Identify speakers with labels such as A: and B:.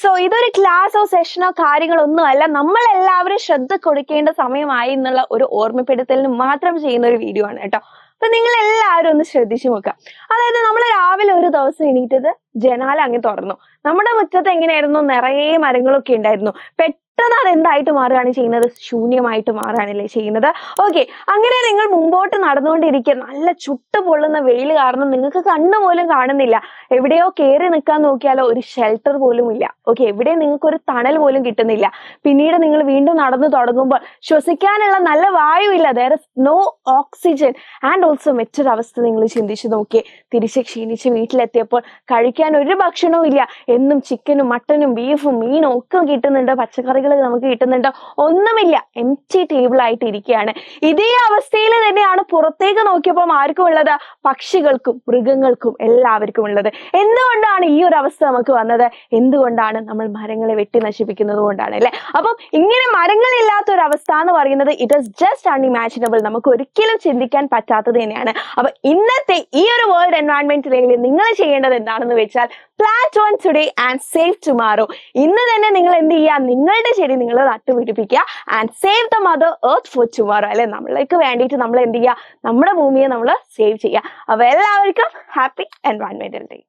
A: So ഇതൊരു ക്ലാസ്സോ സെഷനോ കാര്യങ്ങളൊന്നും അല്ല, നമ്മൾ എല്ലാവരും ശ്രദ്ധ കൊടുക്കേണ്ട സമയമായി എന്നുള്ള ഒരു ഓർമ്മപ്പെടുത്തലിന് മാത്രം ചെയ്യുന്ന ഒരു വീഡിയോ ആണ് കേട്ടോ. അപ്പൊ നിങ്ങൾ എല്ലാവരും ഒന്ന് ശ്രദ്ധിച്ചു നോക്കുക. അതായത് നമ്മൾ രാവിലെ ഒരു ദിവസം എണീറ്റത് ജനാല അങ്ങ് തുറന്നു. നമ്മുടെ മുറ്റത്ത് എങ്ങനെയായിരുന്നു, നിറയെ മരങ്ങളൊക്കെ ഉണ്ടായിരുന്നു. പെട്ടെന്ന് അത് എന്തായിട്ട് മാറുകയാണ് ചെയ്യുന്നത്, ശൂന്യമായിട്ട് മാറുകയാണല്ലേ ചെയ്യുന്നത്. ഓക്കെ, അങ്ങനെ നിങ്ങൾ മുമ്പോട്ട് നടന്നുകൊണ്ടിരിക്കുക. നല്ല ചുട്ടു പൊള്ളുന്ന വെയിൽ കാരണം നിങ്ങൾക്ക് കണ്ണു പോലും കാണുന്നില്ല. എവിടെയോ കയറി നിൽക്കാൻ നോക്കിയാലോ ഒരു ഷെൽട്ടർ പോലും ഇല്ല. ഓക്കെ, എവിടെയും നിങ്ങൾക്ക് ഒരു തണൽ പോലും കിട്ടുന്നില്ല. പിന്നീട് നിങ്ങൾ വീണ്ടും നടന്നു തുടങ്ങുമ്പോൾ ശ്വസിക്കാനുള്ള നല്ല വായു ഇല്ല. there is no oxygen and also മറ്റൊരവസ്ഥ നിങ്ങൾ ചിന്തിച്ചു നോക്കിയേ. തിരിച്ച് ക്ഷീണിച്ച് വീട്ടിലെത്തിയപ്പോൾ കഴിക്കാൻ ഒരു ഭക്ഷണവും ഇല്ല. എന്നും ചിക്കനും മട്ടനും ബീഫും മീനും ഒക്കെ കിട്ടുന്നുണ്ട്, പച്ചക്കറികൾ നമുക്ക് കിട്ടുന്നുണ്ട്, ഒന്നുമില്ല. എംപ്റ്റി ടേബിൾ ആയിട്ട് ഇരിക്കുകയാണ്. ഇതേ അവസ്ഥയിൽ തന്നെയാണ് പുറത്തേക്ക് നോക്കിയപ്പോൾ ആർക്കും ഉള്ളത്, പക്ഷികൾക്കും മൃഗങ്ങൾക്കും എല്ലാവർക്കും ഉള്ളത്. എന്തുകൊണ്ടാണ് ഈ ഒരു അവസ്ഥ നമുക്ക് വന്നത്? എന്തുകൊണ്ടാണ്? നമ്മൾ മരങ്ങളെ വെട്ടി നശിപ്പിക്കുന്നത് കൊണ്ടാണ് അല്ലെ. അപ്പം ഇങ്ങനെ മരങ്ങളില്ലാത്ത ഒരു അവസ്ഥ എന്ന് പറയുന്നത് ഇറ്റ് ഈസ് ജസ്റ്റ് അൺഇമാജിനബിൾ, നമുക്ക് ഒരിക്കലും ചിന്തിക്കാൻ പറ്റാത്തത് തന്നെയാണ്. അപ്പൊ ഇന്നത്തെ ഈ ഒരു വേൾഡ് എൻവയോൺമെന്റ് ഡേയിൽ നിങ്ങൾ ചെയ്യേണ്ടത് എന്താണെന്ന് വെച്ചാൽ plant one today and save tomorrow. ഇന്ന് തന്നെ നിങ്ങൾ എന്ത് ചെയ്യുക, നിങ്ങളുടെ ചെടി നിങ്ങൾ നട്ടുപിടിപ്പിക്കുക and save the mother earth for tomorrow അല്ലെ. നമ്മൾക്ക് വേണ്ടിയിട്ട് നമ്മൾ എന്ത് ചെയ്യുക, നമ്മുടെ ഭൂമിയെ നമ്മൾ സേവ് ചെയ്യുക. അപ്പൊ എല്ലാവർക്കും ഹാപ്പി എൻവയോൺമെന്റൽ ഡേ.